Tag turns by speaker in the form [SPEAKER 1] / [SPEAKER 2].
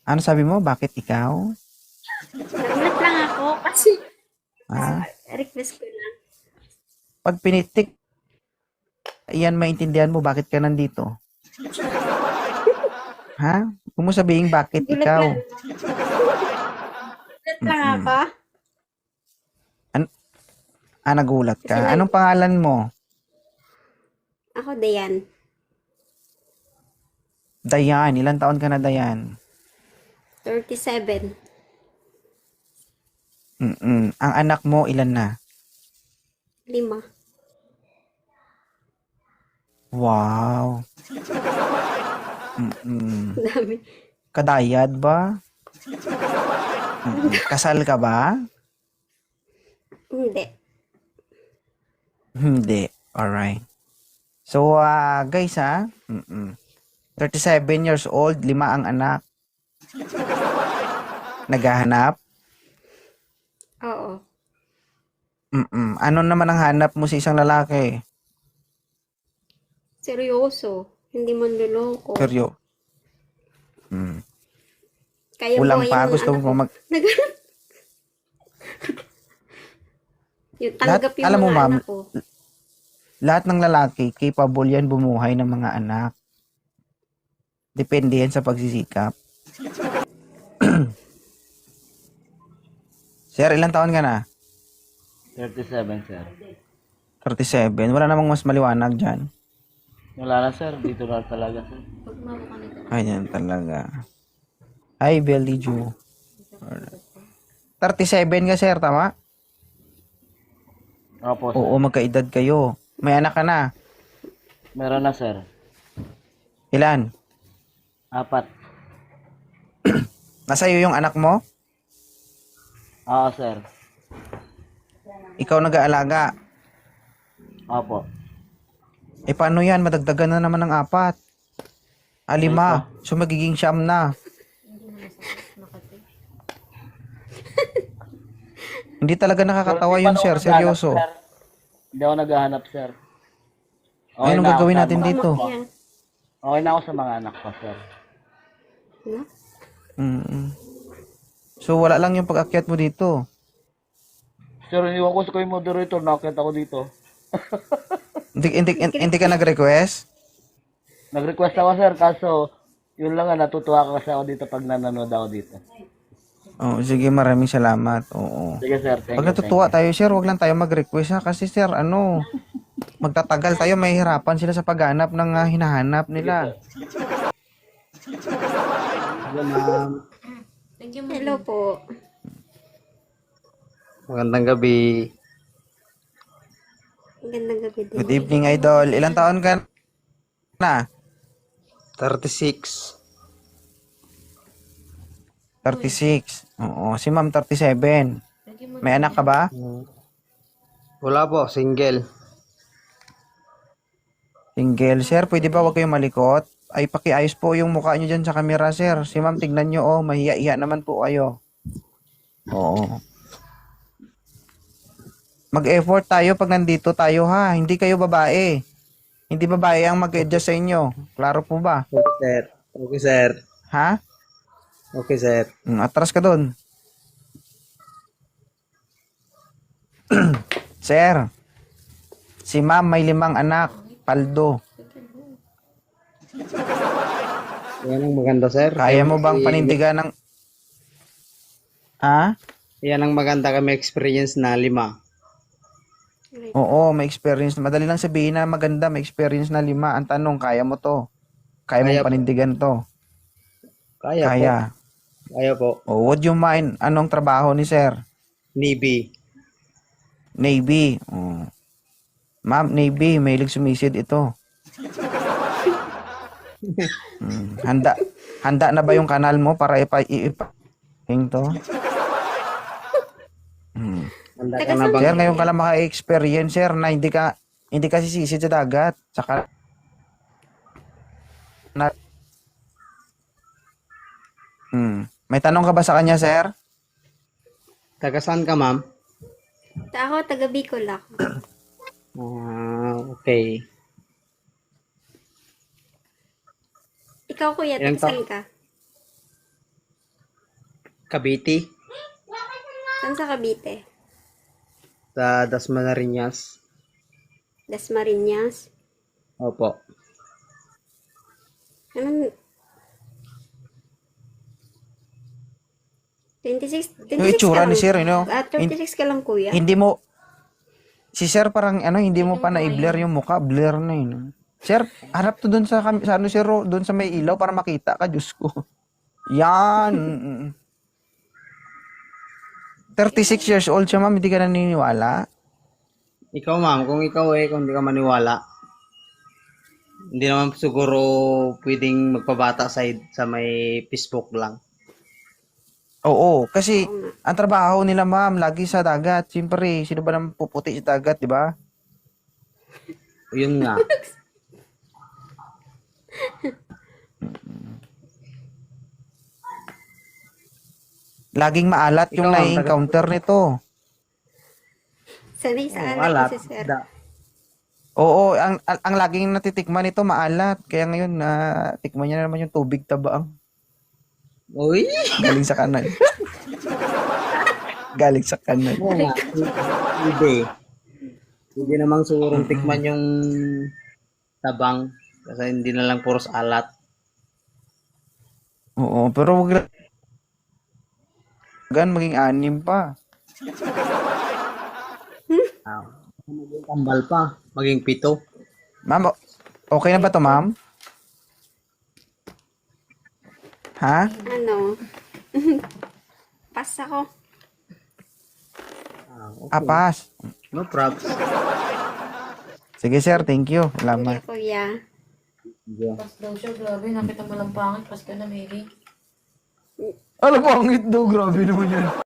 [SPEAKER 1] Ano sabi mo? Bakit ikaw?
[SPEAKER 2] Nagulat lang ako kasi
[SPEAKER 1] Ha?
[SPEAKER 2] request ko lang.
[SPEAKER 1] Pag pinitik, iyan maintindihan mo bakit ka nandito. Ha? Huwag mo sabihin bakit
[SPEAKER 2] Nagulat
[SPEAKER 1] ikaw.
[SPEAKER 2] lang. Nagulat lang
[SPEAKER 1] Mm-mm.
[SPEAKER 2] ako.
[SPEAKER 1] Nagulat
[SPEAKER 2] Kasi
[SPEAKER 1] ka. Anong pangalan mo?
[SPEAKER 2] ako, Dayan.
[SPEAKER 1] Dayan. Ilan taon ka na, Dayan?
[SPEAKER 2] 37.
[SPEAKER 1] Ang anak mo, ilan na?
[SPEAKER 2] 5.
[SPEAKER 1] Wow. Mm-mm.
[SPEAKER 2] Dami.
[SPEAKER 1] Kadayad ba? Kasal ka ba?
[SPEAKER 2] Hindi.
[SPEAKER 1] Hindi. Alright. So, guys, 37 years old, 5 ang anak. Naghahanap?
[SPEAKER 2] Oo.
[SPEAKER 1] Ano naman ang hanap mo sa isang lalaki?
[SPEAKER 2] Seryoso. Hindi manloloko.
[SPEAKER 1] Seryo. Mm.
[SPEAKER 2] Kaya
[SPEAKER 1] Kulang
[SPEAKER 2] buhayin
[SPEAKER 1] pa,
[SPEAKER 2] ng
[SPEAKER 1] gusto
[SPEAKER 2] anak
[SPEAKER 1] mo
[SPEAKER 2] ko.
[SPEAKER 1] pa mag...
[SPEAKER 2] Yung
[SPEAKER 1] Lahat,
[SPEAKER 2] tanggap yung
[SPEAKER 1] alam mo
[SPEAKER 2] mga
[SPEAKER 1] ma'am,
[SPEAKER 2] anak ko.
[SPEAKER 1] lahat ng lalaki, capable yan bumuhay ng mga anak. Depende yan sa pagsisikap. Sir, ilang taon ka na?
[SPEAKER 3] 37, sir.
[SPEAKER 1] 37. Wala namang mas maliwanag dyan.
[SPEAKER 3] Wala na, sir. Dito na talaga, sir.
[SPEAKER 1] Ayan talaga. Ay, Belly Ju. 37 ka, sir, tama?
[SPEAKER 3] Opo, sir.
[SPEAKER 1] Oo, magkaedad kayo. May anak ka na.
[SPEAKER 3] Meron na, sir.
[SPEAKER 1] Ilan?
[SPEAKER 3] 4.
[SPEAKER 1] Nasa iyo yung anak mo?
[SPEAKER 3] Oo, sir.
[SPEAKER 1] Ikaw nag-aalaga.
[SPEAKER 3] Opo.
[SPEAKER 1] Paano yan? Madagdagan na naman ng 4. 5. So, magiging 9 na. Hindi talaga nakakatawa yun, sir. Seryoso.
[SPEAKER 3] Hindi ako naghahanap, sir. Okay
[SPEAKER 1] Anong
[SPEAKER 3] na ako
[SPEAKER 1] gagawin
[SPEAKER 3] sa
[SPEAKER 1] natin
[SPEAKER 3] mga-
[SPEAKER 1] dito?
[SPEAKER 2] Yan.
[SPEAKER 3] Okay na ako sa mga anak ko, sir.
[SPEAKER 2] Ano?
[SPEAKER 1] Mm. So, wala lang yung pag-akyat mo dito.
[SPEAKER 3] Sir, iniwan ko sa kayo moderator. Nakakita ako dito.
[SPEAKER 1] Hindi ka nag-request?
[SPEAKER 3] Nag-request ako, sir. Kaso, yun lang nga. Natutuwa ka kasi ako dito pag nanonood ako dito.
[SPEAKER 1] Oh, sige, maraming salamat. Oo.
[SPEAKER 3] Sige, sir. Thank
[SPEAKER 1] Pag
[SPEAKER 3] you,
[SPEAKER 1] natutuwa
[SPEAKER 3] thank you.
[SPEAKER 1] tayo, sir, wag lang tayo mag-request ha. Kasi, sir, magtatagal tayo, mahihirapan sila sa paghanap ng hinahanap nila.
[SPEAKER 4] Hello, ma'am.
[SPEAKER 2] Hello po.
[SPEAKER 4] Magandang gabi.
[SPEAKER 2] Magandang gabi din.
[SPEAKER 1] Good evening, idol. Ilang taon ka na?
[SPEAKER 4] 36.
[SPEAKER 1] 36. Oo, si ma'am 37. May anak ka ba?
[SPEAKER 4] Wala po, single.
[SPEAKER 1] Single. Sir, pwede ba wag kayong malikot? Ay, pakiayos po yung mukha nyo dyan sa camera, sir. Si ma'am, tignan nyo, mahiya-hiya naman po kayo. Oo. Mag-effort tayo pag nandito tayo, ha? Hindi kayo babae. Hindi babae ang mag-adjust sa inyo. Klaro po ba?
[SPEAKER 4] Okay, sir. Okay, sir.
[SPEAKER 1] Ha?
[SPEAKER 4] Okay, sir.
[SPEAKER 1] Atras ka doon. Sir, si ma'am may 5 anak. Paldo.
[SPEAKER 4] Yan ang maganda, sir.
[SPEAKER 1] Kaya mo bang panindigan ng... Ha?
[SPEAKER 4] Yan ang maganda kami experience na 5.
[SPEAKER 1] Oo, may experience. Madali lang sabihin na maganda, may experience na 5. Ang tanong, kaya mo to? Kaya mo
[SPEAKER 4] Kaya po.
[SPEAKER 1] panindigan to?
[SPEAKER 4] Kaya,
[SPEAKER 1] Kaya.
[SPEAKER 4] po. Kaya po.
[SPEAKER 1] Oh, would you mind? Anong trabaho ni sir?
[SPEAKER 4] Navy.
[SPEAKER 1] Navy. Oh. Ma'am, Navy, mahilig sumisid ito. Handa na ba yung kanal mo para ipa-ing to?
[SPEAKER 4] Handa ka
[SPEAKER 2] Taga
[SPEAKER 4] na
[SPEAKER 2] saan
[SPEAKER 4] bang...
[SPEAKER 1] Sir, ngayon ka lang maka-experience, sir, na hindi ka sisisid sa dagat. Saka na, may tanong ka ba sa kanya, sir?
[SPEAKER 4] Taga saan ka, ma'am?
[SPEAKER 2] Ako, taga Bicol ako.
[SPEAKER 4] Okay.
[SPEAKER 2] Ikaw, kuya,
[SPEAKER 4] Ilang
[SPEAKER 2] taga saan ka?
[SPEAKER 4] Cavite.
[SPEAKER 2] Saan sa Cavite?
[SPEAKER 4] Sa Dasmariñas.
[SPEAKER 2] Dasmariñas?
[SPEAKER 4] Opo.
[SPEAKER 2] Anong... 26
[SPEAKER 1] Yung itsura
[SPEAKER 2] ka
[SPEAKER 1] ni
[SPEAKER 2] lang.
[SPEAKER 1] sir, you know,
[SPEAKER 2] 36 ka lang, kuya.
[SPEAKER 1] hindi mo, si sir parang ano, hindi mo pa na-blur yung mukha, blur na yun. Sir, harap to dun sa ano sir, dun sa may ilaw para makita ka, Diyos ko. Yan. 36 years old siya, ma'am, hindi ka naniniwala?
[SPEAKER 4] Ikaw ma'am, kung hindi ka maniwala, hindi naman siguro pwedeng magpabata sa may Facebook lang.
[SPEAKER 1] Oo, kasi
[SPEAKER 2] Oo nga.
[SPEAKER 1] ang trabaho nila, ma'am, lagi sa dagat. Siyempre, sino ba naman puputi sa dagat, di ba?
[SPEAKER 4] Yun nga.
[SPEAKER 1] Laging maalat yung
[SPEAKER 4] Ikaw, ma'am,
[SPEAKER 1] na-encounter nito.
[SPEAKER 2] Sanay sa alak
[SPEAKER 4] Wala.
[SPEAKER 2] kasi, sir.
[SPEAKER 1] Oo, ang laging natitikman nito maalat. Kaya ngayon, tikman niya na naman yung tubig tabaang.
[SPEAKER 4] Uy!
[SPEAKER 1] Galing sa kanan. Galing sa kanan.
[SPEAKER 4] Oo nga. Hindi. Hindi namang sigurong tikman yung tabang. Kasi hindi na lang puros alat.
[SPEAKER 1] Oo, pero wag maging anim pa.
[SPEAKER 4] Maging kambal pa. Maging 7.
[SPEAKER 1] Ma'am, okay na ba to, ma'am? Ha?
[SPEAKER 2] Ano? Pass ako.
[SPEAKER 4] Okay.
[SPEAKER 1] Apas.
[SPEAKER 4] No props.
[SPEAKER 1] Sige, sir. Thank you.
[SPEAKER 2] Kuya,
[SPEAKER 1] Salamat.
[SPEAKER 2] kuya.
[SPEAKER 4] Yeah.
[SPEAKER 5] Pas daw siya, grabe. Nakita mo lang pangit. Pas ka na, Mary.
[SPEAKER 1] Alam, pangit daw. Grabe naman yan.